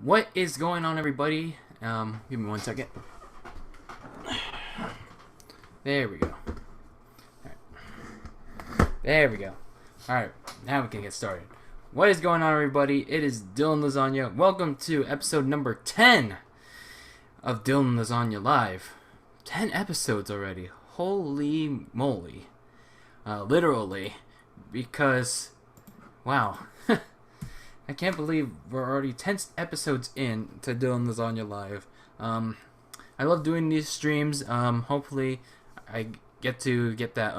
What is going on, everybody? Give me 1 second. There we go. There we go. Alright, now we can get started. What is going on, everybody? It is DylanLasagna. Welcome to episode number 10 of DylanLasagna Live. 10 episodes already. Holy moly. Literally. Because, wow. I can't believe we're already 10 episodes in to DylanLasagna Live. I love doing these streams. Hopefully I get to get that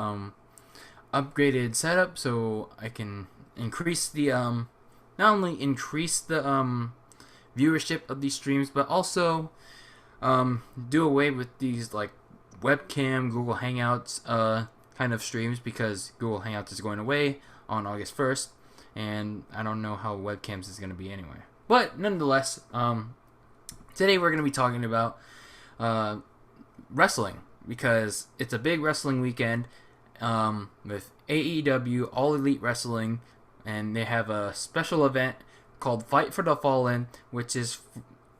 upgraded setup so I can increase the not only increase the viewership of these streams, but also do away with these like webcam Google Hangouts kind of streams, because Google Hangouts is going away on August 1st. And I don't know how webcams is going to be anyway. But nonetheless, today we're going to be talking about wrestling, because it's a big wrestling weekend with AEW All Elite Wrestling, and they have a special event called Fight for the Fallen, which is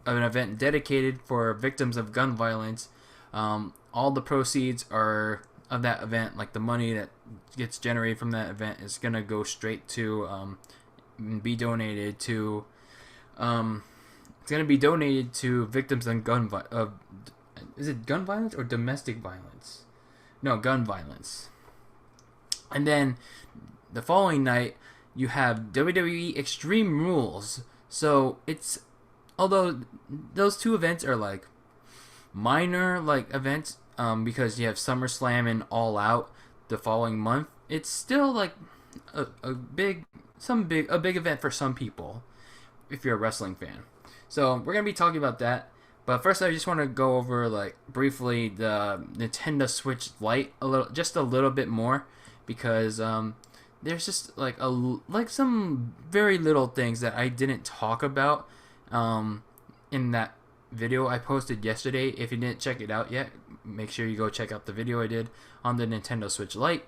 an event dedicated for victims of gun violence. All the proceeds are of that event, like the money that gets generated from that event, is gonna go straight to be donated to it's gonna be donated to victims of is it gun violence or domestic violence? No, gun violence. And then the following night you have WWE Extreme Rules. So it's, although those two events are like minor like events, because you have SummerSlam and All Out the following month, it's still like a big event for some people if you're a wrestling fan. So we're gonna be talking about that. But first, I just want to go over like briefly the Nintendo Switch Lite just a little bit more, because there's just like some very little things that I didn't talk about in that video I posted yesterday. If you didn't check it out yet, make sure you go check out the video I did on the Nintendo Switch Lite.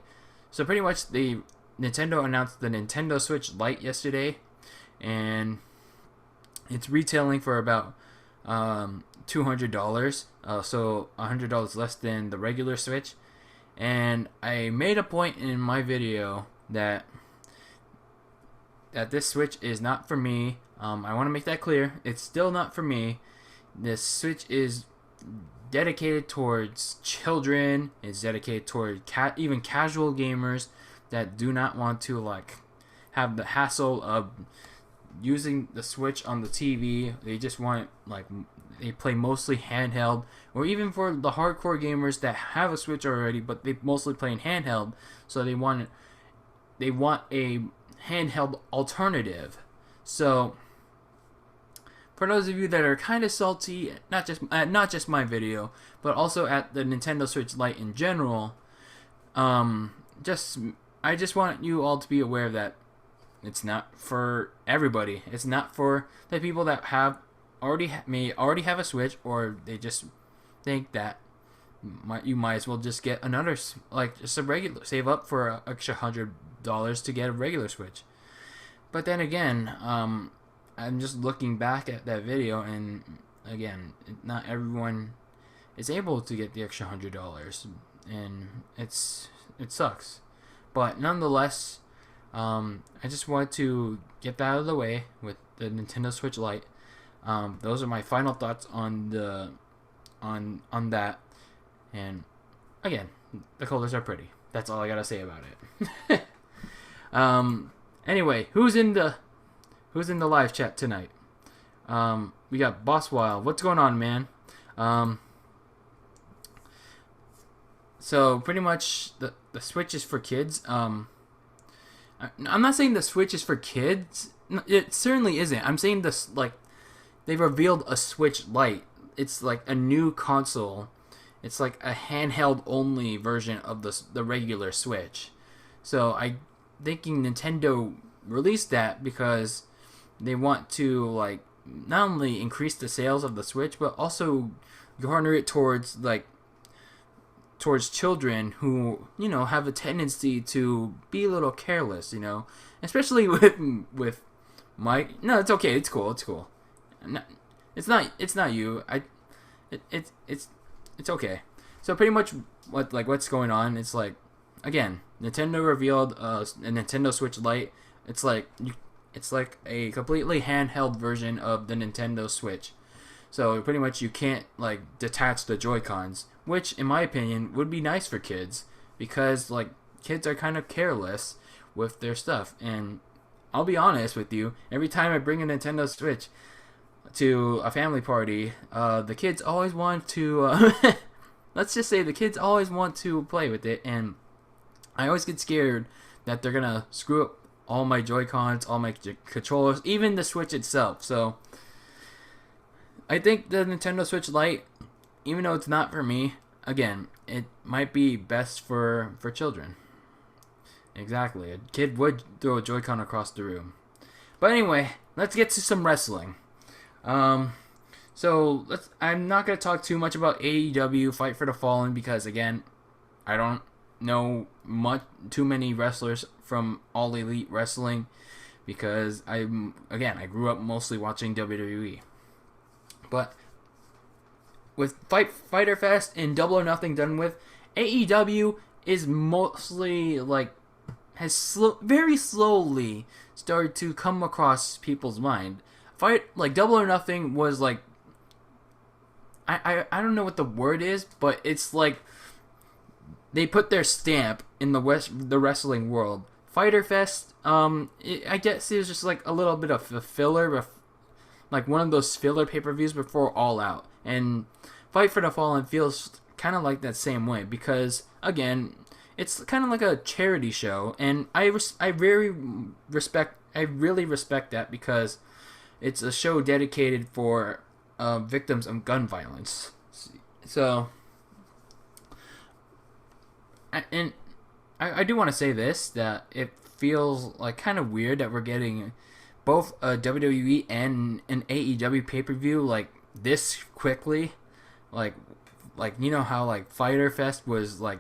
So pretty much Nintendo announced the Nintendo Switch Lite yesterday, and it's retailing for about $200, so $100 less than the regular Switch. And I made a point in my video that this Switch is not for me. I want to make that clear. It's still not for me. This Switch is dedicated towards children. It's dedicated toward even casual gamers that do not want to like have the hassle of using the Switch on the TV. They just want they play mostly handheld, or even for the hardcore gamers that have a Switch already, but they mostly play in handheld. So they want a handheld alternative. So for those of you that are kind of salty, not just my video, but also at the Nintendo Switch Lite in general, I just want you all to be aware that it's not for everybody. It's not for the people that may already have a Switch, or they just think that you might as well just get another, like just a regular, save up for an extra $100 to get a regular Switch. But then again, I'm just looking back at that video, and again, not everyone is able to get the extra $100, and it sucks. But nonetheless, I just wanted to get that out of the way with the Nintendo Switch Lite. Those are my final thoughts on on that. And again, the colors are pretty. That's all I gotta say about it. Anyway, who's in the live chat tonight? We got Boss Wild. What's going on, man? So pretty much the Switch is for kids. I'm not saying the Switch is for kids. It certainly isn't. I'm saying this, like, they revealed a Switch Lite. It's like a new console. It's like a handheld only version of the regular Switch. So I'm thinking Nintendo released that because they want to like not only increase the sales of the Switch, but also garner it towards children who, have a tendency to be a little careless, especially with Mike. No, it's okay. It's cool. No, it's not you. It's okay. So pretty much what's going on? It's like, again, Nintendo revealed a Nintendo Switch Lite. It's like a completely handheld version of the Nintendo Switch. So pretty much you can't like detach the Joy-Cons, which in my opinion would be nice for kids because like kids are kind of careless with their stuff. And I'll be honest with you, every time I bring a Nintendo Switch to a family party, the kids always want to let's just say the kids always want to play with it, and I always get scared that they're gonna screw up all my Joy-Cons, all my controllers, even the Switch itself. So I think the Nintendo Switch Lite, even though it's not for me, again, it might be best for children. Exactly. A kid would throw a Joy-Con across the room. But anyway, let's get to some wrestling. I'm not going to talk too much about AEW Fight for the Fallen because, again, I don't know too many wrestlers from All Elite Wrestling because I grew up mostly watching WWE. But with Fyter Fest and Double or Nothing done with, AEW is mostly very slowly started to come across people's mind. Double or Nothing was like, I don't know what the word is, but it's like they put their stamp in the wrestling world. Fyter Fest, I guess it was just like a little bit of a filler, like one of those filler pay-per-views before All Out. And Fight for the Fallen feels kind of like that same way because, again, it's kind of like a charity show, and I really respect that because it's a show dedicated for victims of gun violence. So, I do want to say this, that it feels like kind of weird that we're getting both a WWE and an AEW pay-per-view like this quickly. Like you know how like Fyter Fest was like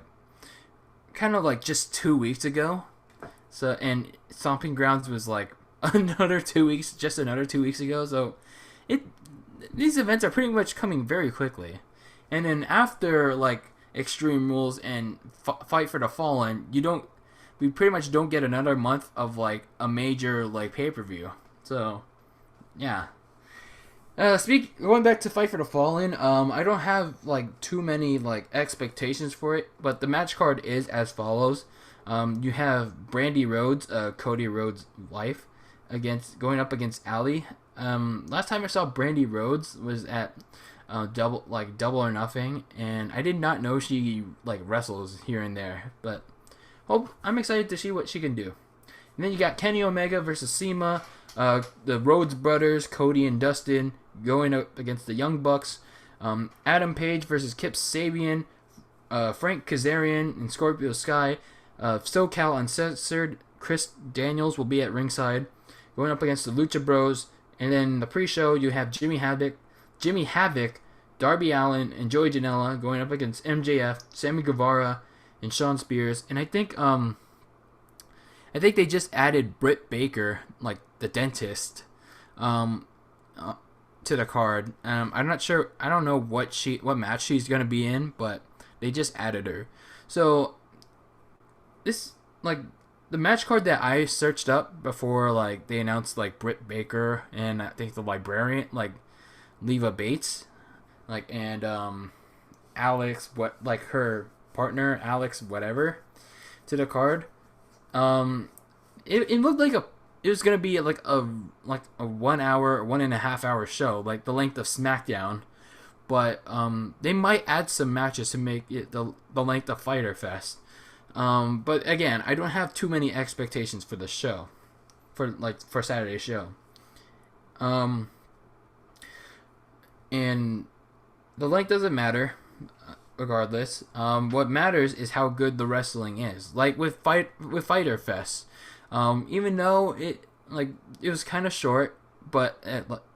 kind of like just 2 weeks ago. So, and Stomping Grounds was like another 2 weeks ago. So these events are pretty much coming very quickly. And then after like Extreme Rules and Fight for the Fallen, we pretty much don't get another month of like a major like pay-per-view. So yeah. Going back to Fight for the Fallen, I don't have like too many like expectations for it, but the match card is as follows. You have Brandy Rhodes, Cody Rhodes' wife, going up against Allie. Last time I saw Brandy Rhodes was at Double or Nothing, and I did not know she like wrestles here and there, but I'm excited to see what she can do. And then you got Kenny Omega versus CIMA, the Rhodes brothers, Cody and Dustin, going up against the Young Bucks, Adam Page versus Kip Sabian, Frank Kazarian and Scorpio Sky, SoCal Uncensored, Chris Daniels will be at ringside, going up against the Lucha Bros. And then the pre-show, you have Jimmy Havoc, Darby Allin, and Joey Janela going up against MJF, Sammy Guevara, and Shawn Spears. And I think they just added Britt Baker, like the dentist, to the card. I'm not sure. I don't know what match she's gonna be in, but they just added her. So this like the match card that I searched up before like they announced like Britt Baker and I think the librarian like Leva Bates, and Alex her partner Alex whatever to the card. It looked like it was gonna be like a 1 hour, 1.5 hour show, like the length of SmackDown, but they might add some matches to make it the length of Fyter Fest. But again, I don't have too many expectations for the show, for Saturday's show. And the length doesn't matter, regardless. What matters is how good the wrestling is. Like with Fyter Fest, even though it was kind of short, but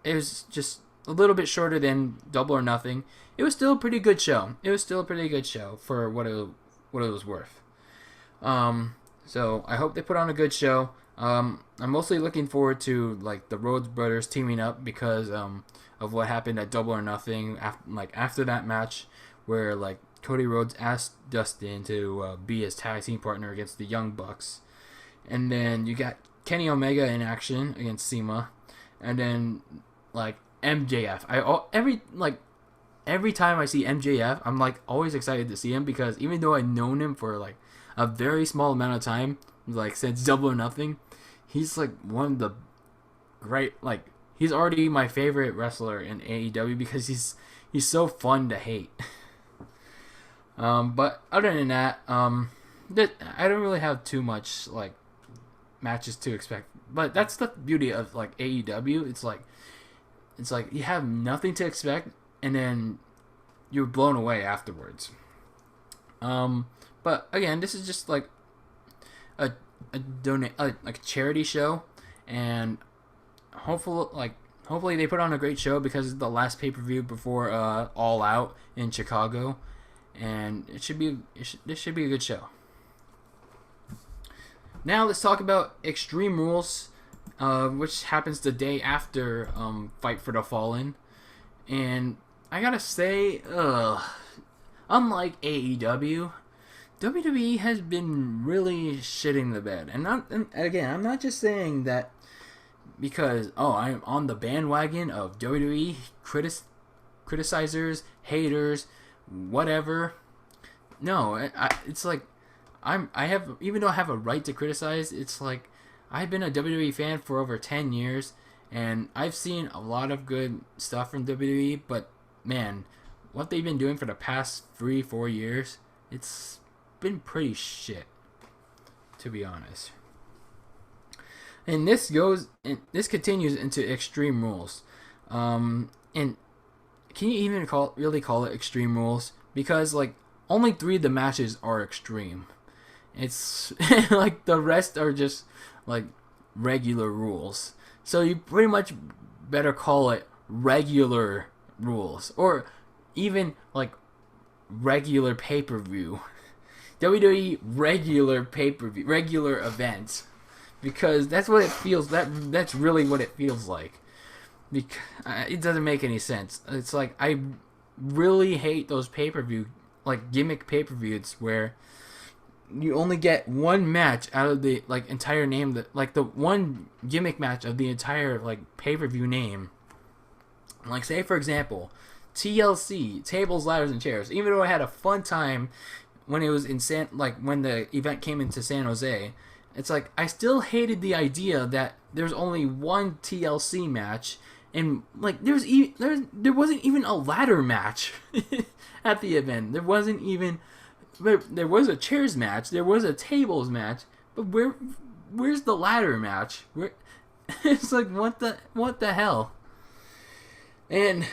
it was just a little bit shorter than Double or Nothing. It was still a pretty good show. For what it was worth. So I hope they put on a good show. I'm mostly looking forward to like the Rhodes brothers teaming up because of what happened at Double or Nothing. After that match, where like Cody Rhodes asked Dustin to be his tag team partner against the Young Bucks, and then you got Kenny Omega in action against CIMA, and then like MJF. Every time I see MJF, I'm like always excited to see him because even though I've known him for like a very small amount of time, like since Double or Nothing, he's like one of the great, like he's already my favorite wrestler in AEW because he's so fun to hate. But other than that, I don't really have too much like matches to expect. But that's the beauty of like AEW. It's like you have nothing to expect, and then you're blown away afterwards. But again, this is just like a like a charity show, and hopefully they put on a great show because it's the last pay-per-view before All Out in Chicago, and this should be a good show. Now let's talk about Extreme Rules, which happens the day after Fight for the Fallen, and I gotta say, unlike AEW, WWE has been really shitting the bed. And again, I'm not just saying that because, I'm on the bandwagon of WWE criticizers, haters, whatever. No, it's like, even though I have a right to criticize, it's like, I've been a WWE fan for over 10 years, and I've seen a lot of good stuff from WWE, but man, what they've been doing for the past 3-4 years, it's been pretty shit, to be honest. And this continues into Extreme Rules, and can you even really call it Extreme Rules? Because like only 3 of the matches are extreme. It's like the rest are just like regular rules. So you pretty much better call it regular rules, or even like regular pay-per-view. WWE regular pay-per-view, regular event, because that's what it feels. That's really what it feels like. Because it doesn't make any sense. It's like I really hate those pay-per-view, like gimmick pay-per-views where you only get one match out of the like entire name, like the one gimmick match of the entire like pay-per-view name. Like say for example, TLC, Tables, Ladders, and Chairs. Even though I had a fun time when it was in when the event came into San Jose, it's like I still hated the idea that there's only one TLC match, and like there wasn't even a ladder match at the event. There wasn't even. There was a chairs match. There was a tables match. But where's the ladder match? It's like what the hell? And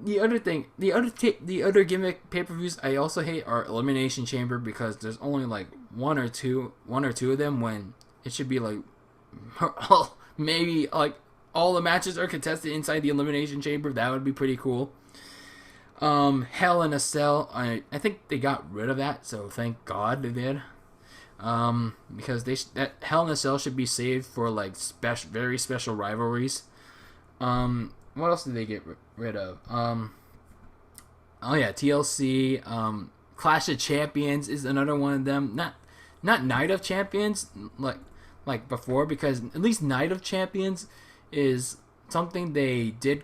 the other gimmick pay-per-views I also hate are Elimination Chamber, because there's only like one or two of them when it should be like maybe like all the matches are contested inside the Elimination Chamber. That would be pretty cool. Hell in a Cell, I think they got rid of that, so thank God they did. Because that Hell in a Cell should be saved for like very special rivalries. What else did they get rid of? TLC. Clash of Champions is another one of them. Not Night of Champions like before, because at least Night of Champions is something they did.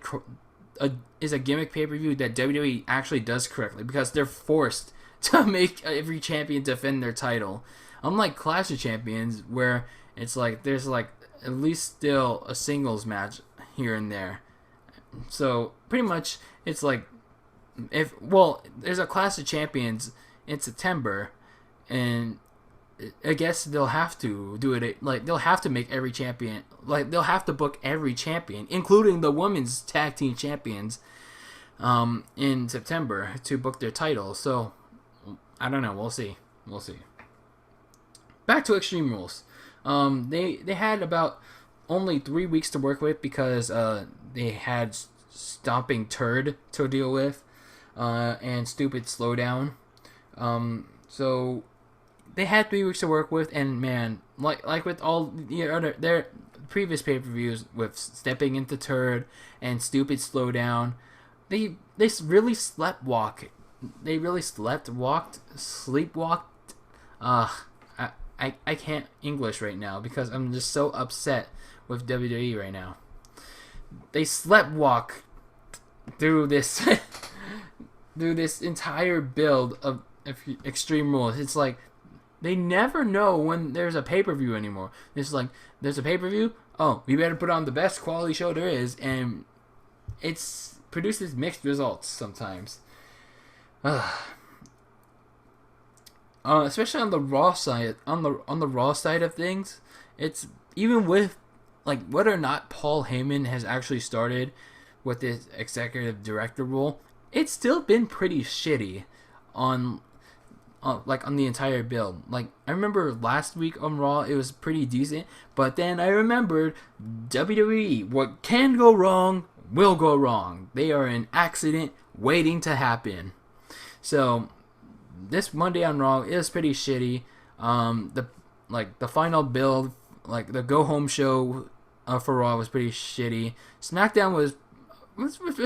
Is a gimmick pay-per-view that WWE actually does correctly, because they're forced to make every champion defend their title. Unlike Clash of Champions, where it's like there's like at least still a singles match here and there. So pretty much it's like there's a Clash of Champions in September, and I guess they'll have to do it. Like they'll have to make every champion. Like they'll have to book every champion, including the women's tag team champions, in September to book their title. So I don't know. We'll see. Back to Extreme Rules. They had about only 3 weeks to work with because they had Stomping Turd to deal with, and Stupid Slowdown. So they had 3 weeks to work with, and man, like with all the other their previous pay-per-views with stepping into turd and stupid slowdown, they really sleepwalked. They really sleepwalked. I can't English right now because I'm just so upset with WWE right now. They sleepwalk through this through this entire build of Extreme Rules. It's like they never know when there's a pay-per-view anymore. It's like there's a pay-per-view. Oh, we better put on the best quality show there is, and it's produces mixed results sometimes. Especially on the Raw side, on the Raw side of things, it's even with like whether or not Paul Heyman has actually started with this executive director role, it's still been pretty shitty on the entire build. Like I remember last week on Raw, it was pretty decent, but then I remembered WWE. What can go wrong will go wrong. They are an accident waiting to happen. So this Monday on Raw is pretty shitty. The final build, like the go home show for Raw was pretty shitty. SmackDown was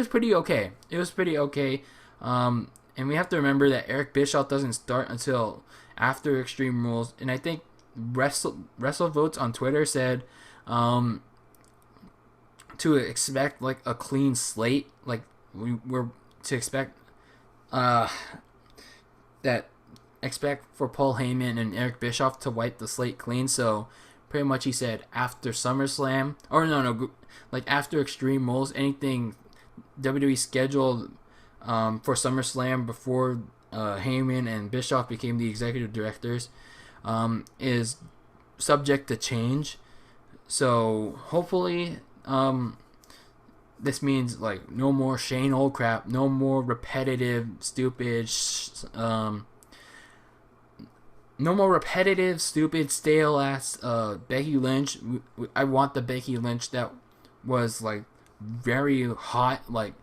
pretty okay. It was pretty okay. And we have to remember that Eric Bischoff doesn't start until after Extreme Rules. And I think WrestleVotes on Twitter said to expect like a clean slate. Like we're to expect expect for Paul Heyman and Eric Bischoff to wipe the slate clean. So pretty much he said after SummerSlam, or no, like after Extreme Rules, anything WWE scheduled for SummerSlam before Heyman and Bischoff became the executive directors is subject to change. So hopefully this means like no more Shane old crap, no more repetitive stupid stale ass Becky Lynch. I want the Becky Lynch that was like very hot, like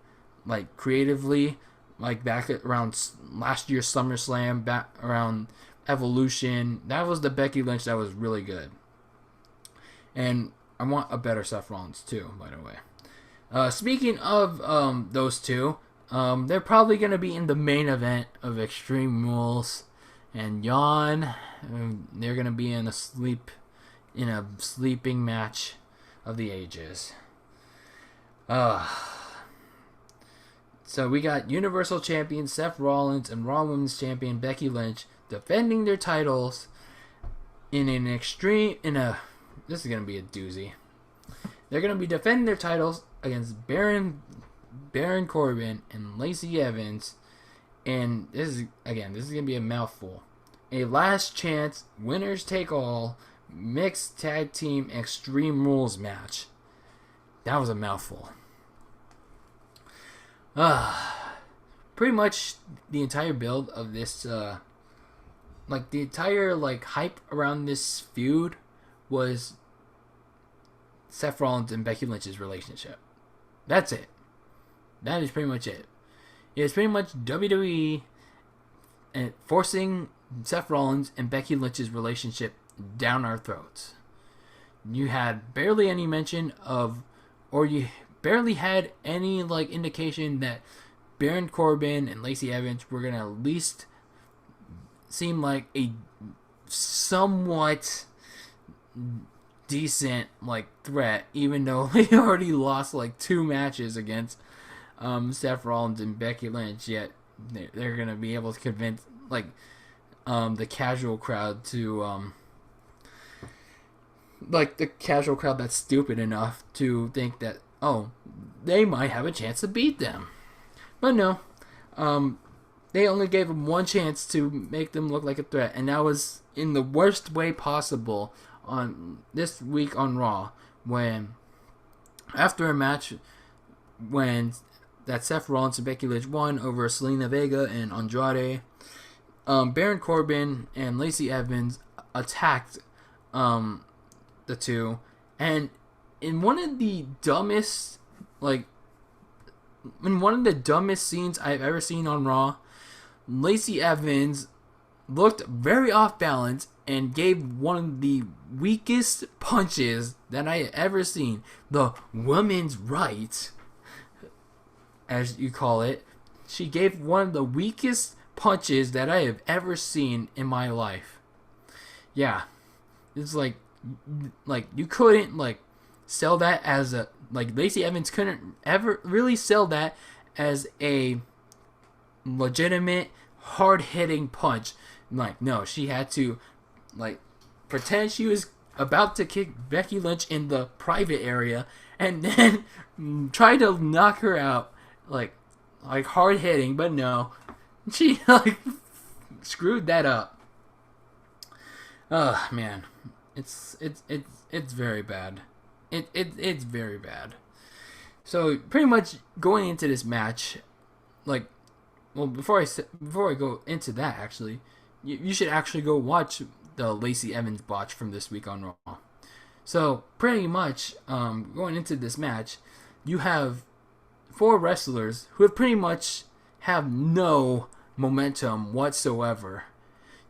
creatively, like back around last year's SummerSlam, back around Evolution. That was the Becky Lynch that was really good. And I want a better Seth Rollins too, by the way. Speaking of those two, they're probably going to be in the main event of Extreme Rules. And Yawn, they're going to be in a sleeping match of the ages. So we got Universal Champion Seth Rollins and Raw Women's Champion Becky Lynch defending their titles this is going to be a doozy. They're going to be defending their titles against Baron Corbin and Lacey Evans. And this is going to be a mouthful. A last chance, winners take all, mixed tag team Extreme Rules match. That was a mouthful. Pretty much the entire build of this, the entire hype around this feud was Seth Rollins and Becky Lynch's relationship. That's it. That is pretty much it. It's pretty much WWE and forcing Seth Rollins and Becky Lynch's relationship down our throats. You had barely any mention of, or you barely had any indication that Baron Corbin and Lacey Evans were gonna at least seem like a somewhat decent threat, even though they already lost 2 matches against Seth Rollins and Becky Lynch. Yet they're gonna be able to convince the casual crowd to the casual crowd that's stupid enough to think that they might have a chance to beat them. But no, they only gave them one chance to make them look like a threat, and that was in the worst way possible on this week on Raw, when after a match that Seth Rollins and Becky Lynch won over Selena Vega and Andrade, Baron Corbin and Lacey Evans attacked the two, and in one of the dumbest scenes I've ever seen on Raw, Lacey Evans looked very off balance and gave one of the weakest punches that I have ever seen. The woman's right, as you call it. She gave one of the weakest punches that I have ever seen in my life. Yeah, it's like you couldn't sell that as a Lacey Evans couldn't ever really sell that as a legitimate hard hitting punch. No, she had to pretend she was about to kick Becky Lynch in the private area and then try to knock her out hard hitting, but no, she screwed that up. Oh man, it's very bad. It's very bad. So pretty much going into this match, before I go into that, actually, you should actually go watch the Lacey Evans botch from this week on Raw. So pretty much going into this match, you have 4 wrestlers who have pretty much have no momentum whatsoever.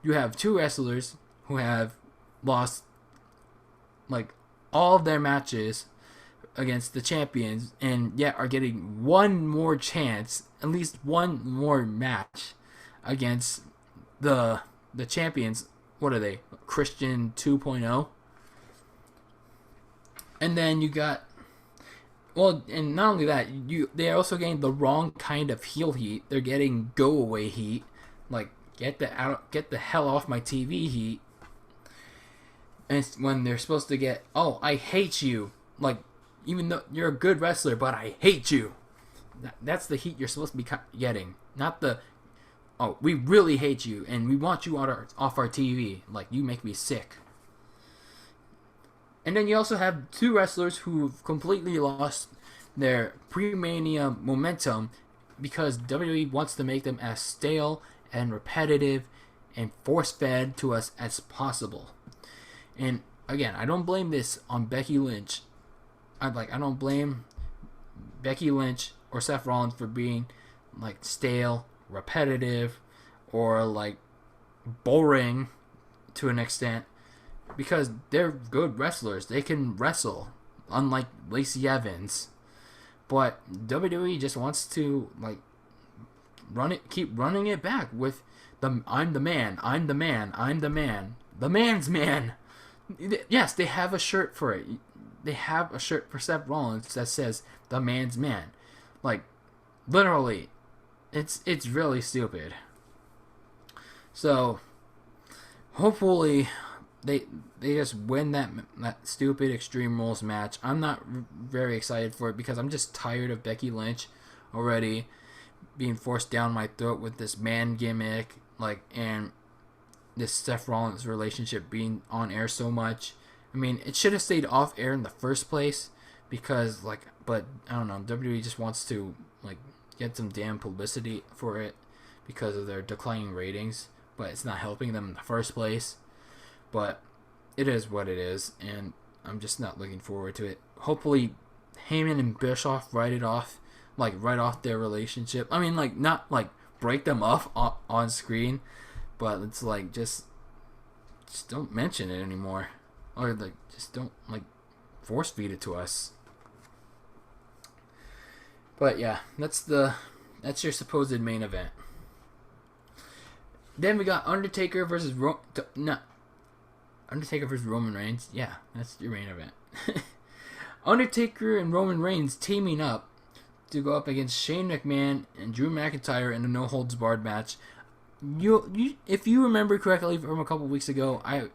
You have 2 wrestlers who have lost all of their matches against the champions and yet are getting one more chance, at least one more match against the champions. What are they? Christian 2.0? And then you got and not only that, they're also getting the wrong kind of heel heat. They're getting go away heat, get the hell off my TV heat. And when they're supposed to get, oh, I hate you, even though you're a good wrestler, but I hate you. That's the heat you're supposed to be getting, not the, oh, we really hate you and we want you off our TV. You make me sick. And then you also have 2 wrestlers who've completely lost their pre-Mania momentum because WWE wants to make them as stale and repetitive and force-fed to us as possible. And again, I don't blame this on Becky Lynch. I don't blame Becky Lynch or Seth Rollins for being stale, repetitive, or boring to an extent. Because they're good wrestlers. They can wrestle, unlike Lacey Evans. But WWE just wants to keep running it back with I'm the man, I'm the man, I'm the man. The man's man. Yes, they have a shirt for it. They have a shirt for Seth Rollins that says the man's man. Literally, it's really stupid. So hopefully they just win that stupid Extreme Rules match. I'm not very excited for it because I'm just tired of Becky Lynch already being forced down my throat with this man gimmick, and this Seth Rollins relationship being on air so much. I mean, it should have stayed off air in the first place because but I don't know, WWE just wants to get some damn publicity for it because of their declining ratings, but it's not helping them in the first place. But it is what it is, and I'm just not looking forward to it. Hopefully, Heyman and Bischoff write it off, write off their relationship. I mean, not break them off on screen, but it's just don't mention it anymore, or just don't force feed it to us. But yeah, that's your supposed main event. Then we got Undertaker versus Roman Reigns. Yeah, that's your main event. Undertaker and Roman Reigns teaming up to go up against Shane McMahon and Drew McIntyre in a no holds barred match. If you remember correctly from a couple weeks ago, I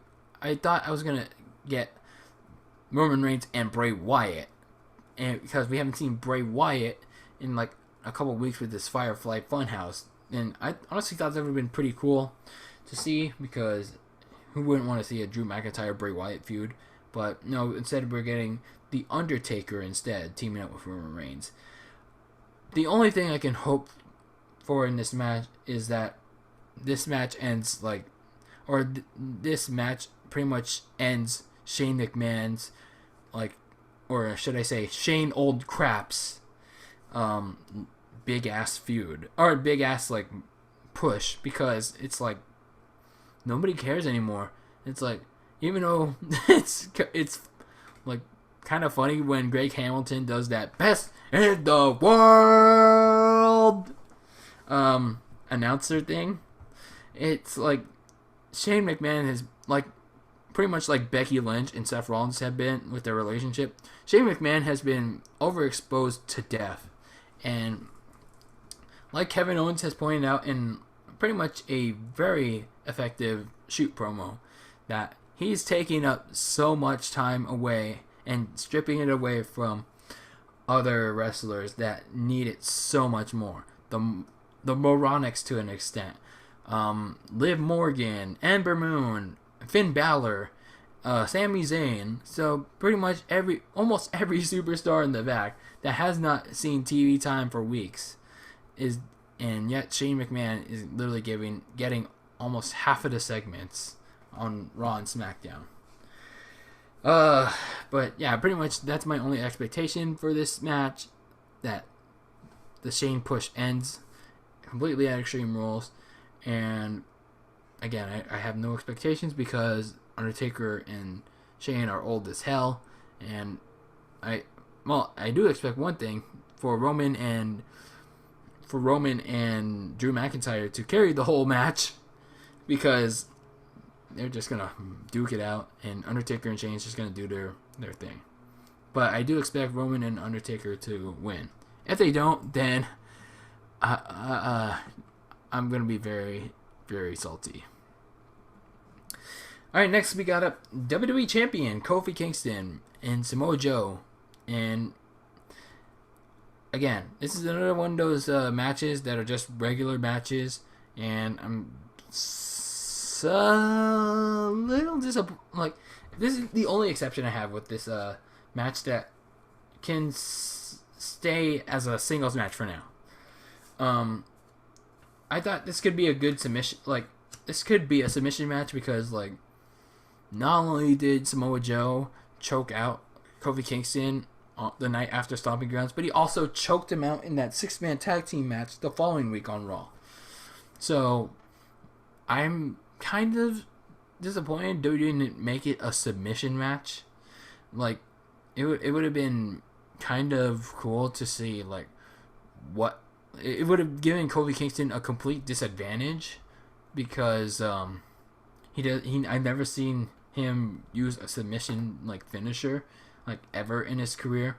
thought I was gonna get Roman Reigns and Bray Wyatt, and because we haven't seen Bray Wyatt in a couple weeks with this Firefly Funhouse, and I honestly thought that would have been pretty cool to see because who wouldn't want to see a Drew McIntyre Bray Wyatt feud? But no, instead we're getting The Undertaker instead, teaming up with Roman Reigns. The only thing I can hope for in this match is that this match ends this match pretty much ends Shane McMahon's or should I say Shane Old Crap's big ass feud or big ass push, because it's nobody cares anymore. It's like, even though it's like kind of funny when Greg Hamilton does that best in the world announcer thing. It's like Shane McMahon is like pretty much like Becky Lynch and Seth Rollins have been with their relationship. Shane McMahon has been overexposed to death, and like Kevin Owens has pointed out in pretty much a very effective shoot promo, that he's taking up so much time away and stripping it away from other wrestlers that need it so much more. The moronics to an extent. Liv Morgan, Ember Moon, Finn Balor, Sami Zayn. So pretty much almost every superstar in the back that has not seen TV time for weeks and yet Shane McMahon is literally getting almost half of the segments on Raw and SmackDown. But yeah, pretty much that's my only expectation for this match, that the Shane push ends completely at Extreme Rules. And again, I have no expectations because Undertaker and Shane are old as hell, and I do expect one thing, for Roman and Drew McIntyre to carry the whole match, because they're just gonna duke it out, and Undertaker and Shane's just gonna do their thing. But I do expect Roman and Undertaker to win. If they don't, then I'm gonna be very, very salty. All right, next we got up WWE Champion Kofi Kingston and Samoa Joe, and again, this is another one of those matches that are just regular matches, and I'm a little disappointed. Like, this is the only exception I have with this match that can stay as a singles match for now. I thought this could be a good submission. Like, this could be a submission match because, like, not only did Samoa Joe choke out Kofi Kingston the night after Stomping Grounds, but he also choked him out in that 6-man tag team match the following week on Raw. So, I'm kind of disappointed WWE didn't make it a submission match. Like, it would have been kind of cool to see, like, what it would have given Kofi Kingston a complete disadvantage, because I've never seen him use a submission like finisher like ever in his career,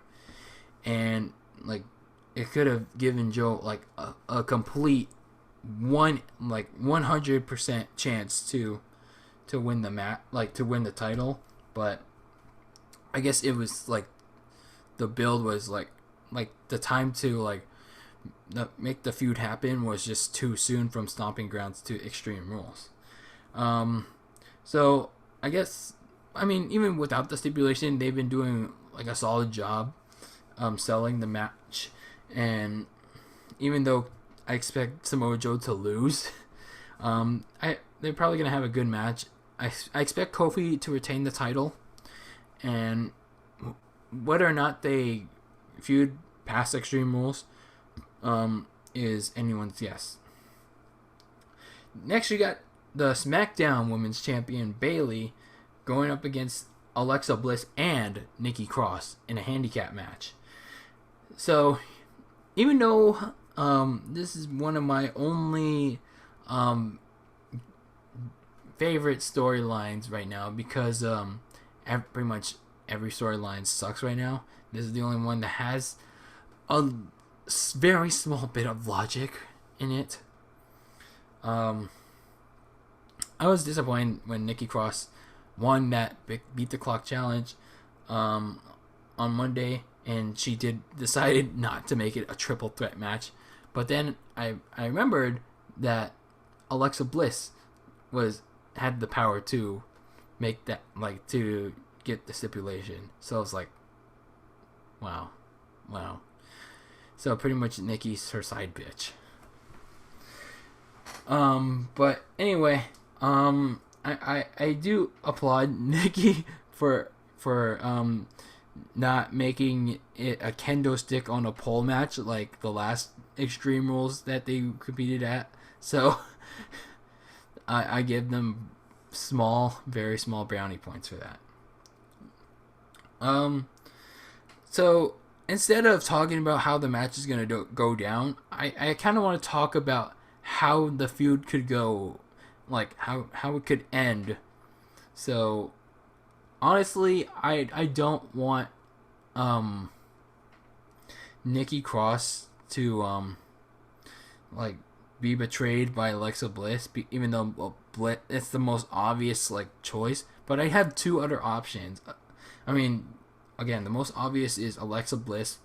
and like it could have given Joe like a complete 100% chance to win the match, like to win the title. But I guess it was like the build was like the time to make the feud happen was just too soon from Stomping Grounds to Extreme Rules. So I guess, I mean, even without the stipulation, they've been doing like a solid job selling the match. And even though I expect Samoa Joe to lose, they're probably gonna have a good match. I expect Kofi to retain the title, and whether or not they feud past Extreme Rules is anyone's guess. Next, you got the SmackDown Women's Champion Bayley going up against Alexa Bliss and Nikki Cross in a handicap match. So, even though this is one of my only favorite storylines right now, because pretty much every storyline sucks right now, this is the only one that has a very small bit of logic in it. I was disappointed when Nikki Cross won that Beat the Clock challenge on Monday, and she decided not to make it a triple threat match. But then I remembered that Alexa Bliss had the power to make that, like, to get the stipulation. So I was like, wow. So pretty much Nikki's her side bitch. But anyway, I do applaud Nikki for not making it a kendo stick on a pole match like the last Extreme Rules that they competed at. So I give them small, very small brownie points for that. So instead of talking about how the match is gonna go down, I kind of want to talk about how the feud could go, like how it could end. So honestly, I don't want Nikki Cross to like be betrayed by Alexa Bliss, even though Bliss it's the most obvious like choice. But I have two other options. I mean, again, the most obvious is Alexa Bliss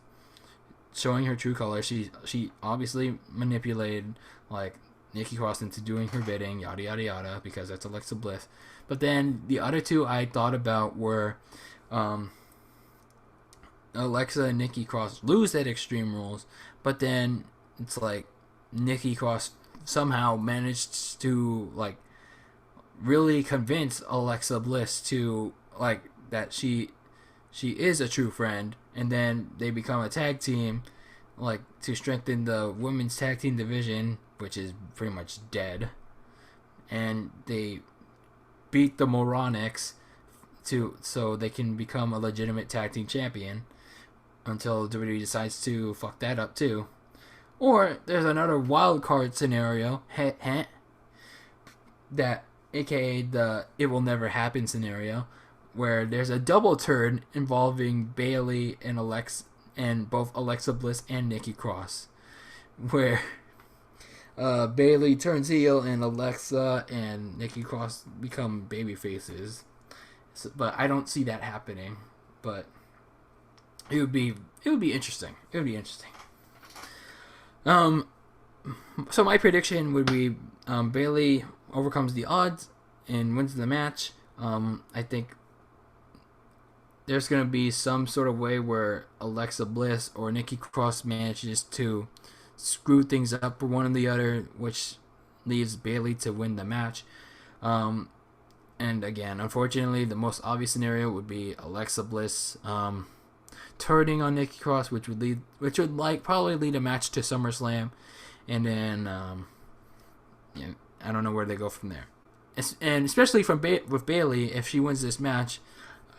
showing her true colors. She obviously manipulated like Nikki Cross into doing her bidding, yada yada yada, because that's Alexa Bliss. But then the other two I thought about were Alexa and Nikki Cross lose at Extreme Rules, but then it's like Nikki Cross somehow managed to like really convince Alexa Bliss to like that she is a true friend, and then they become a tag team like to strengthen the women's tag team division, which is pretty much dead, and they beat the Moronics so they can become a legitimate tag team champion until WWE decides to fuck that up too. Or there's another wild card scenario, that aka the it will never happen scenario, where there's a double turn involving Bayley and both Alexa Bliss and Nikki Cross, where Bayley turns heel and Alexa and Nikki Cross become baby faces. So, but I don't see that happening. But it would be interesting. It would be interesting. So my prediction would be Bayley overcomes the odds and wins the match. I think there's going to be some sort of way where Alexa Bliss or Nikki Cross manages to screw things up for one or the other, which leaves Bayley to win the match. And again, unfortunately, the most obvious scenario would be Alexa Bliss turning on Nikki Cross, which would probably lead a match to SummerSlam, and then I don't know where they go from there. And especially with Bayley, if she wins this match,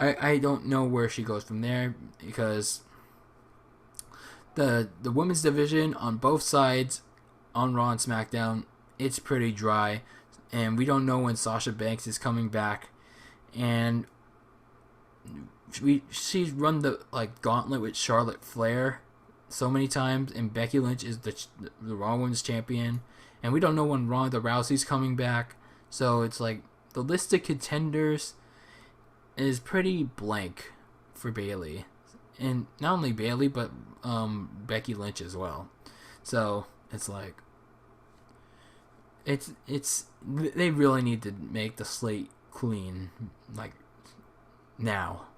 I don't know where she goes from there, because the women's division on both sides on Raw and SmackDown, it's pretty dry, and we don't know when Sasha Banks is coming back, and she's run the gauntlet with Charlotte Flair so many times, and Becky Lynch is the Raw Women's Champion, and we don't know when Ronda Rousey's coming back, so it's like the list of contenders is pretty blank for Bayley, and not only Bayley but Becky Lynch as well. So it's like it's they really need to make the slate clean like now.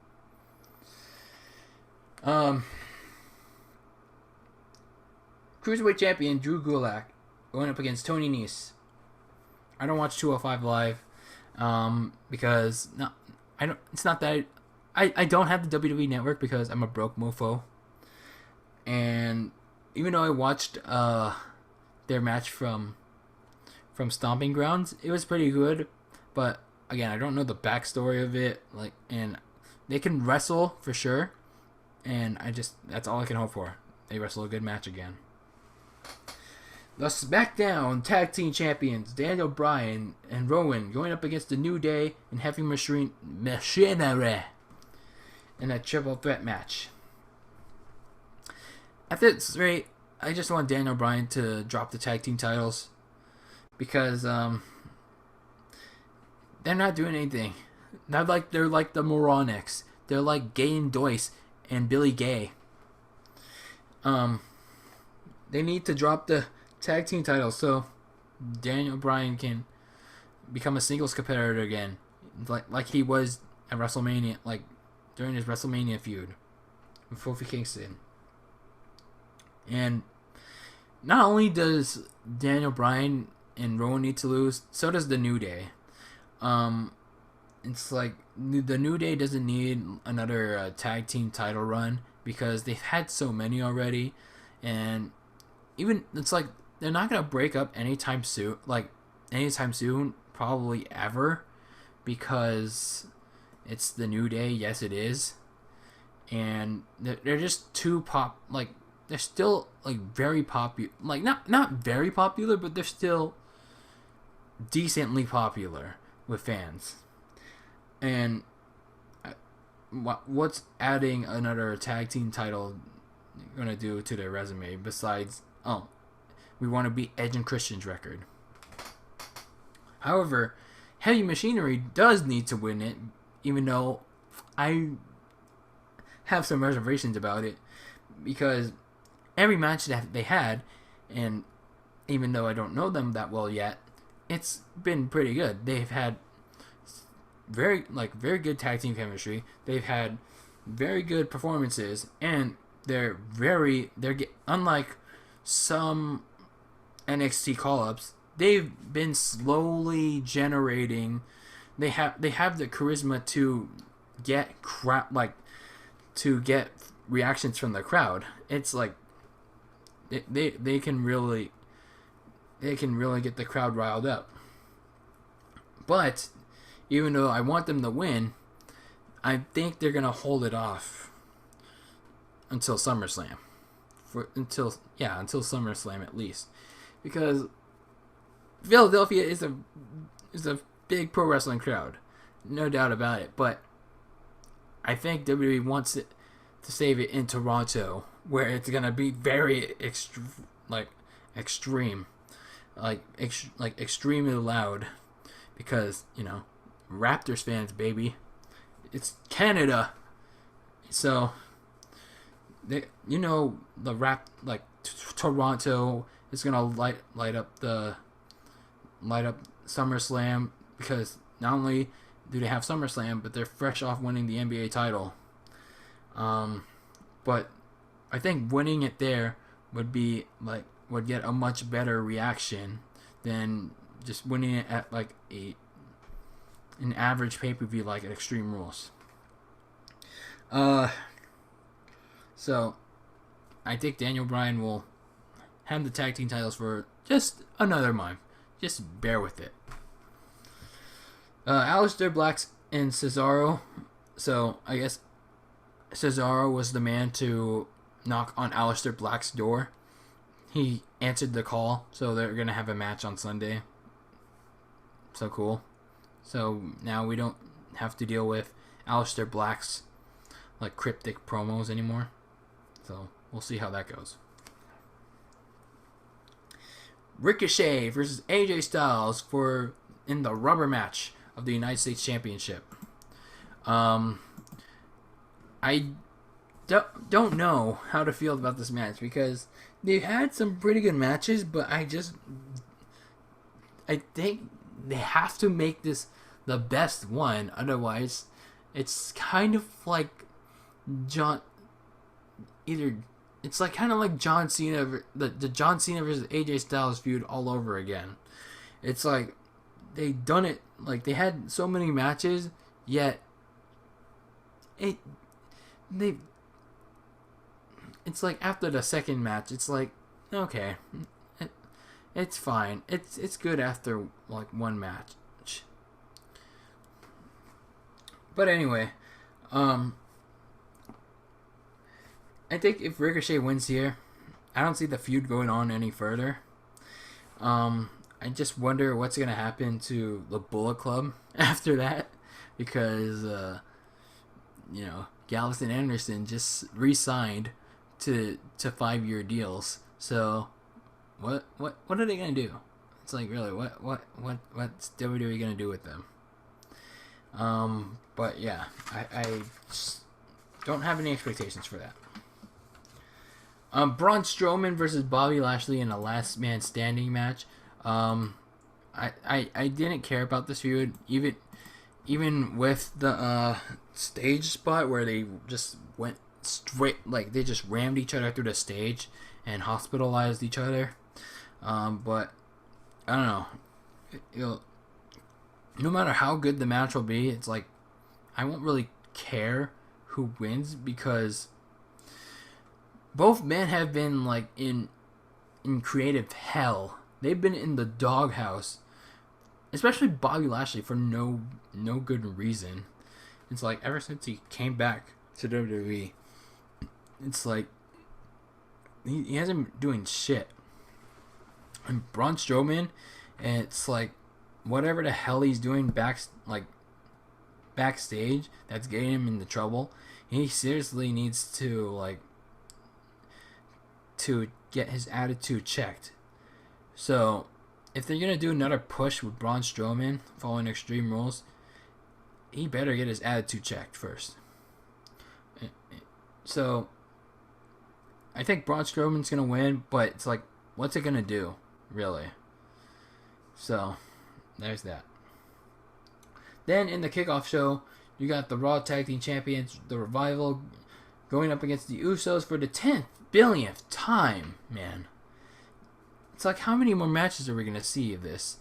Cruiserweight champion Drew Gulak going up against Tony Nese. I don't watch 205 Live because I don't. It's not that I don't have the WWE Network because I'm a broke mofo. And even though I watched their match from Stomping Grounds, it was pretty good. But again, I don't know the backstory of it. And they can wrestle for sure. And that's all I can hope for. They wrestle a good match again. The SmackDown Tag Team Champions Daniel Bryan and Rowan going up against the New Day and Heavy Machinery in a triple threat match. At this rate, I just want Daniel Bryan to drop the tag team titles because they're not doing anything. They're like the Moronics. They're like Gay and Doyce and Billy Gay. They need to drop the tag team titles so Daniel Bryan can become a singles competitor again, like he was at WrestleMania, like during his WrestleMania feud with Kofi Kingston. And not only does Daniel Bryan and Rowan need to lose, so does the New Day. It's like the New Day doesn't need another tag team title run because they've had so many already, and even it's like they're not gonna break up anytime soon. probably ever, because it's the New Day. Yes, it is, and they're just too they're still like very popular, like not very popular, but they're still decently popular with fans. And what's adding another tag team title gonna do to their resume besides, oh, we want to beat Edge and Christian's record? However, Heavy Machinery does need to win it, even though I have some reservations about it, because every match that they had, and even though I don't know them that well yet, it's been pretty good. They've had very good tag team chemistry. They've had very good performances, and they're unlike some NXT call-ups. They've been slowly generating. They have the charisma to get get reactions from the crowd. It's like they can really get the crowd riled up. But even though I want them to win, I think they're gonna hold it off until SummerSlam. Until SummerSlam at least, because Philadelphia is a big pro wrestling crowd, no doubt about it. But I think WWE wants it to save it in Toronto, where it's gonna be very extremely loud, because Raptors fans, baby, it's Canada, so Toronto is gonna light up SummerSlam, because not only do they have SummerSlam, but they're fresh off winning the NBA title. But I think winning it there would get a much better reaction than just winning it at an average pay-per-view like at Extreme Rules. So I think Daniel Bryan will have the tag team titles for just another month. Just bear with it. Aleister Black and Cesaro. So I guess Cesaro was the man to knock on Aleister Black's door. He answered the call, so they're gonna have a match on Sunday. So cool. So now we don't have to deal with Aleister Black's cryptic promos anymore. So we'll see how that goes. Ricochet versus AJ Styles in the rubber match of the United States Championship. I don't know how to feel about this match, because they've had some pretty good matches, but I think they have to make this the best one. Otherwise, it's kind of like kind of like John Cena, the John Cena versus AJ Styles feud all over again. It's like they done it, they had so many matches, yet it's like after the second match, it's like, okay, it's fine. It's good after one match. But anyway, I think if Ricochet wins here, I don't see the feud going on any further. I just wonder what's going to happen to the Bullet Club after that, because Gallows and Anderson just re-signed to 5-year deals. So what are they going to do? It's like, really, what's WWE going to do with them? But yeah, I just don't have any expectations for that. Braun Strowman versus Bobby Lashley in a last man standing match. I didn't care about this feud, even with the stage spot where they just went straight, they just rammed each other through the stage and hospitalized each other. But I don't know. No matter how good the match will be, it's like I won't really care who wins, because both men have been in creative hell. They've been in the doghouse especially Bobby Lashley, for no good reason. It's like ever since he came back to WWE, it's like he hasn't been doing shit. And Braun Strowman, and it's like whatever the hell he's doing backstage that's getting him into trouble. He seriously needs to get his attitude checked. So if they're gonna do another push with Braun Strowman following Extreme Rules, he better get his attitude checked first. So I think Braun Strowman's gonna win, but it's like, what's it gonna do, really? So there's that. Then in the kickoff show, you got the Raw Tag Team Champions, the Revival, going up against the Usos for the 10th billionth time, man. It's like, how many more matches are we gonna see of this?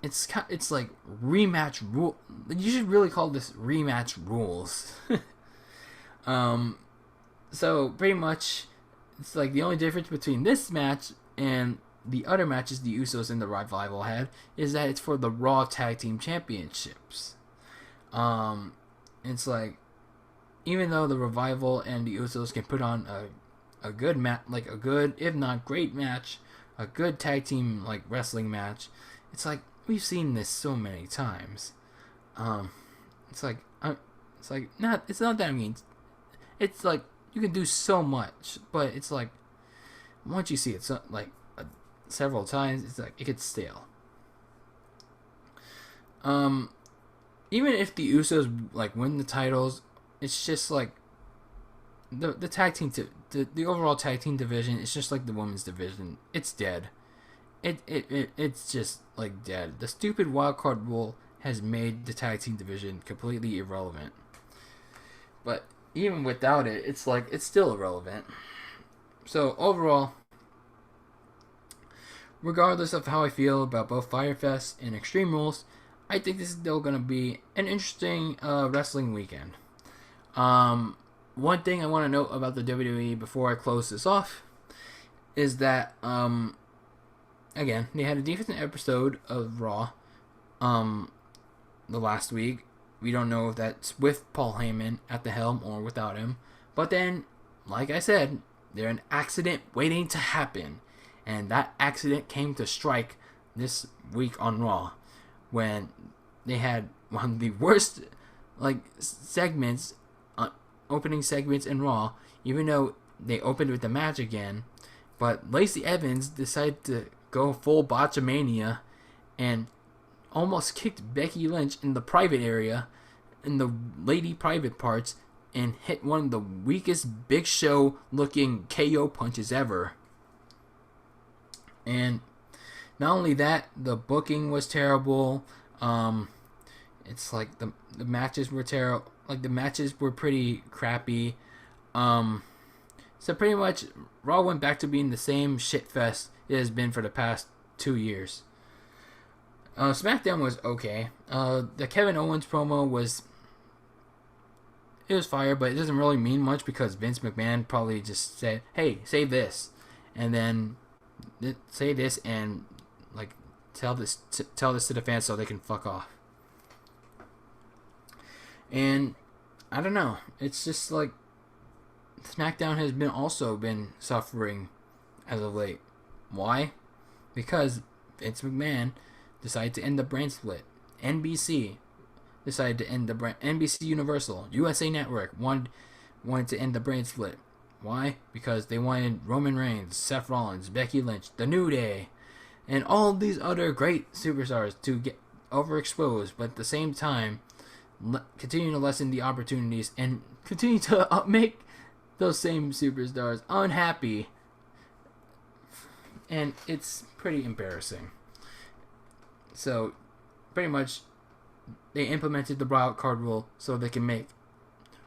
It's like rematch rule. You should really call this rematch rules. So pretty much, it's like the only difference between this match and the other matches the Usos and the Revival had is that it's for the Raw Tag Team Championships. It's like, even though the Revival and the Usos can put on a good match, like a good, if not great match, a good tag team like wrestling match, it's like we've seen this so many times. It's not that I mean, it's like you can do so much, but it's like once you see it several times, it's like it gets stale. Even if the Usos like win the titles, it's just like the tag team the overall tag team division. It's just like the women's division. It's dead. It's just like dead. The stupid wild card rule has made the tag team division completely irrelevant. But even without it, it's like it's still irrelevant. So overall, regardless of how I feel about both Fyre Fest and Extreme Rules, I think this is still going to be an interesting wrestling weekend. One thing I want to note about the WWE before I close this off is that, again, they had a decent episode of Raw the last week. We don't know if that's with Paul Heyman at the helm or without him. But then, like I said, there's an accident waiting to happen. And that accident came to strike this week on Raw, when they had one of the worst segments, opening segments in Raw, even though they opened with the match again. But Lacey Evans decided to go full botchamania and almost kicked Becky Lynch in the private area, in the lady private parts, and hit one of the weakest Big Show looking KO punches ever. And not only that, the booking was terrible. It's like the matches were terrible. Like the matches were pretty crappy. So pretty much Raw went back to being the same shitfest it has been for the past 2 years. SmackDown was okay. The Kevin Owens promo was fire, but it doesn't really mean much because Vince McMahon probably just said, "Hey, say this," and then say this and like tell this to the fans so they can fuck off. And I don't know. It's just like SmackDown has also been suffering as of late. Why? Because Vince McMahon decided to end the brand split. NBC decided to end the brand. NBC Universal, USA Network wanted to end the brand split. Why? Because they wanted Roman Reigns, Seth Rollins, Becky Lynch, The New Day, and all these other great superstars to get overexposed, but at the same time continue to lessen the opportunities and continue to make those same superstars unhappy. And it's pretty embarrassing. So, pretty much, they implemented the wild card rule so they can make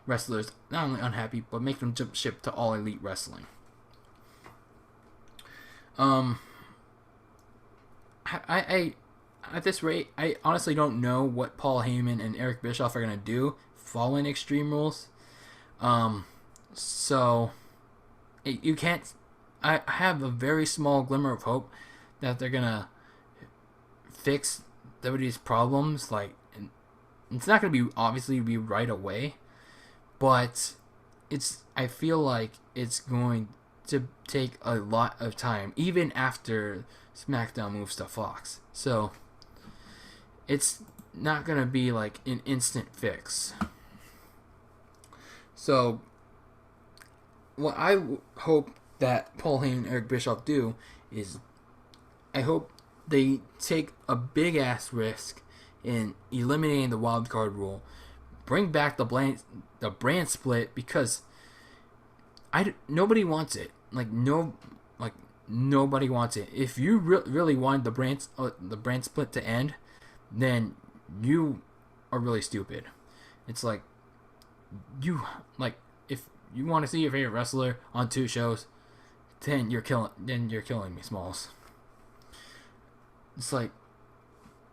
wrestlers not only unhappy, but make them jump ship to All Elite Wrestling. I at this rate, I honestly don't know what Paul Heyman and Eric Bischoff are gonna do following Extreme Rules. So you can't. I have a very small glimmer of hope that they're gonna fix WWE's problems, like, it's not going to be right away, but I feel like it's going to take a lot of time, even after SmackDown moves to Fox. So it's not going to be like an instant fix. So what I hope that Paul Heyman and Eric Bischoff do is, I hope they take a big ass risk in eliminating the wild card rule, bring back the brand split, because nobody wants it. Nobody wants it. If you really want the brand split to end, then you are really stupid. It's like, if you want to see your favorite wrestler on 2 shows, then you're killing me, Smalls. It's like,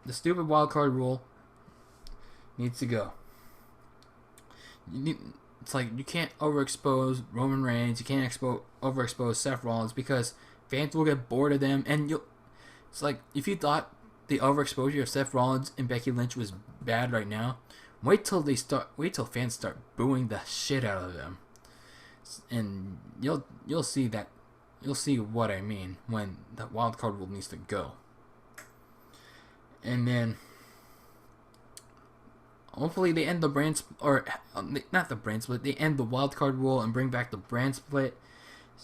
the stupid wildcard rule needs to go. It's like, you can't overexpose Roman Reigns, you can't overexpose Seth Rollins, because fans will get bored of them, and it's like, if you thought the overexposure of Seth Rollins and Becky Lynch was bad right now, wait till fans start booing the shit out of them, and you'll see what I mean when the wildcard rule needs to go. And then hopefully they end the brand not the brand split, they end the wildcard rule and bring back the brand split.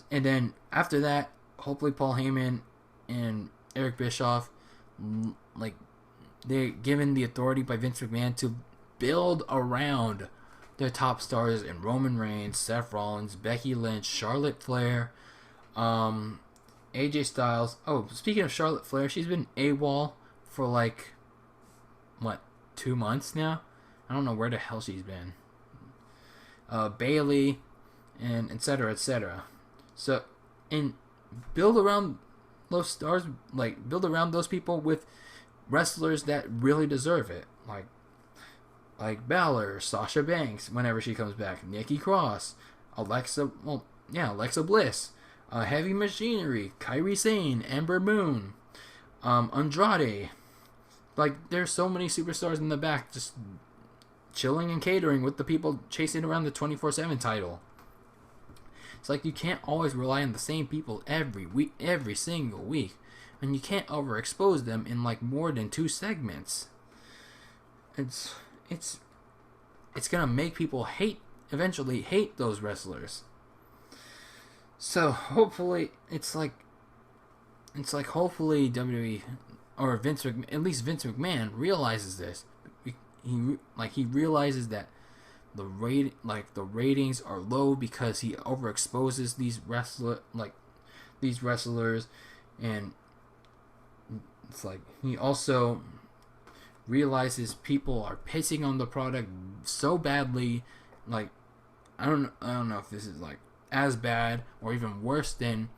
And then after that, hopefully Paul Heyman and Eric Bischoff, like, they're given the authority by Vince McMahon to build around their top stars in Roman Reigns, Seth Rollins, Becky Lynch, Charlotte Flair, AJ Styles. Oh, speaking of Charlotte Flair, she's been AWOL for 2 months now. I don't know where the hell she's been. Bailey, and etc. etc. So, and build around those stars, build around those people with wrestlers that really deserve it, like Balor, Sasha Banks whenever she comes back, Nikki Cross, Alexa Bliss, Heavy Machinery, Kairi Sane, Ember Moon, Andrade. There's so many superstars in the back just chilling and catering with the people chasing around the 24/7 title. It's like, you can't always rely on the same people every single week, and you can't overexpose them in more than 2 segments. It's gonna make people eventually hate those wrestlers. So hopefully hopefully WWE or at least Vince McMahon realizes this. He realizes that the ratings are low because he overexposes these wrestlers, and it's like, he also realizes people are pissing on the product so badly. I don't know if this is as bad or even worse than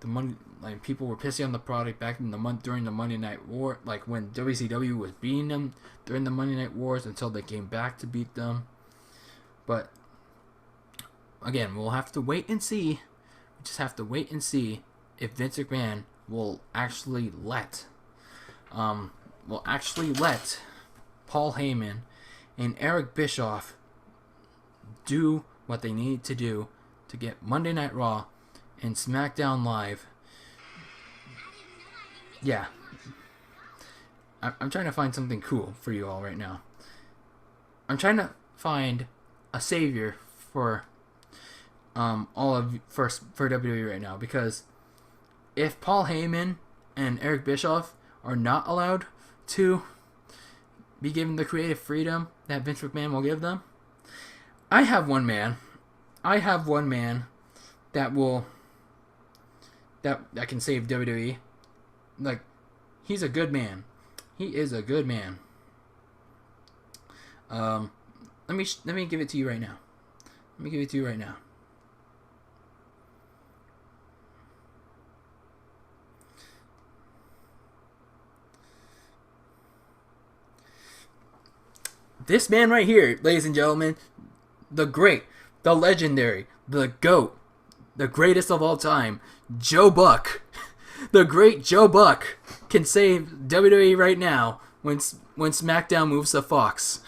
the money. People were pissing on the product back in during the Monday Night War, when WCW was beating them during the Monday Night Wars, until they came back to beat them. But again, we'll have to wait and see. We just have to wait and see if Vince McMahon will actually let Paul Heyman and Eric Bischoff do what they need to do to get Monday Night Raw and SmackDown Live. Yeah. I'm trying to find something cool for you all right now. I'm trying to find a savior for for WWE right now, because if Paul Heyman and Eric Bischoff are not allowed to be given the creative freedom that Vince McMahon will give them, I have one man that can save WWE. He's a good man. He is a good man. Let me give it to you right now. This man right here, ladies and gentlemen, the great, the legendary, the GOAT, the greatest of all time, Joe Buck. The great Joe Buck can save WWE right now when SmackDown moves to Fox.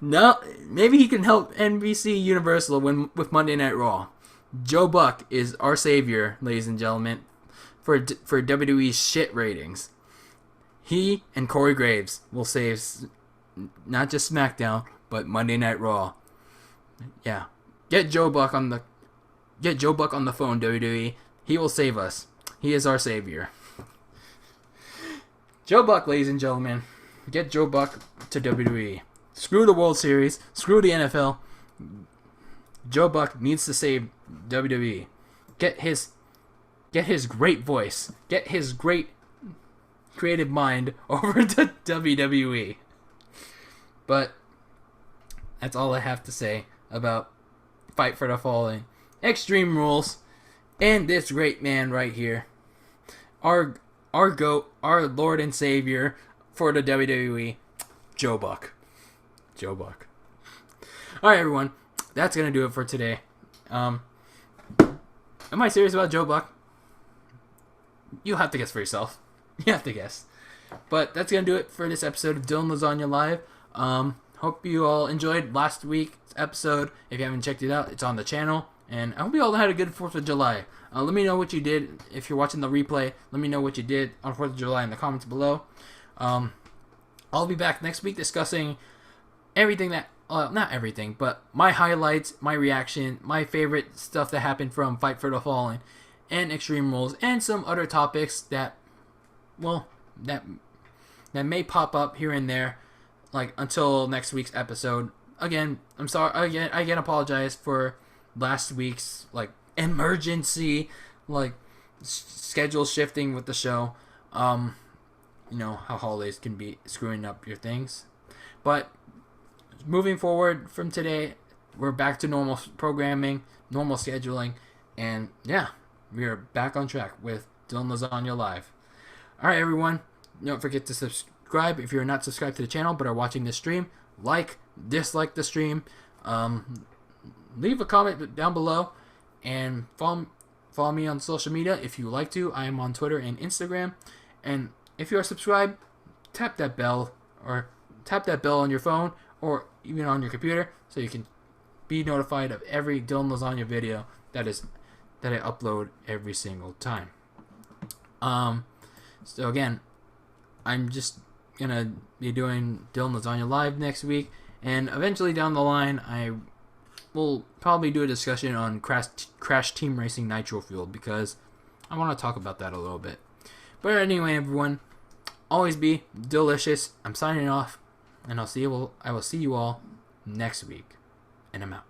No, maybe he can help NBC Universal with Monday Night Raw. Joe Buck is our savior, ladies and gentlemen, for WWE's shit ratings. He and Corey Graves will save not just SmackDown, but Monday Night Raw. Yeah, get Joe Buck on the phone, WWE. He will save us. He is our savior. Joe Buck, ladies and gentlemen, get Joe Buck to WWE. Screw the World Series. Screw the NFL. Joe Buck needs to save WWE. Get his great voice. Get his great creative mind over to WWE. But that's all I have to say about Fight for the Fallen, Extreme Rules, and this great man right here. Our GOAT, our Lord and Savior for the WWE, Joe Buck. Joe Buck. Alright, everyone. That's going to do it for today. Am I serious about Joe Buck? You'll have to guess for yourself. You have to guess. But that's going to do it for this episode of Dylan Lasagna Live. Hope you all enjoyed last week's episode. If you haven't checked it out, it's on the channel. And I hope you all had a good 4th of July. Let me know what you did. If you're watching the replay, let me know what you did on 4th of July in the comments below. I'll be back next week discussing everything that... not everything, but my highlights, my reaction, my favorite stuff that happened from Fight for the Fallen and Extreme Rules, and some other topics that, well, that may pop up here and there, like, until next week's episode. Again, I'm sorry, again apologize for last week's, like, emergency, like, schedule shifting with the show. You know, how holidays can be screwing up your things. But moving forward from today, we're back to normal programming, normal scheduling, and yeah, we are back on track with Dylan Lasagna Live. Alright, everyone, don't forget to subscribe if you're not subscribed to the channel but are watching this stream. Like, dislike the stream, leave a comment down below, and follow me on social media if you like to. I am on Twitter and Instagram, and if you are subscribed, tap that bell on your phone or even on your computer so you can be notified of every Dylan Lasagna video that I upload every single time. So again, I'm just gonna be doing Dylan Lasagna Live next week, and eventually down the line I will probably do a discussion on Crash Team Racing Nitro Fuel, because I want to talk about that a little bit. But anyway, everyone, always be delicious. I'm signing off, and I will see you all next week, and I'm out.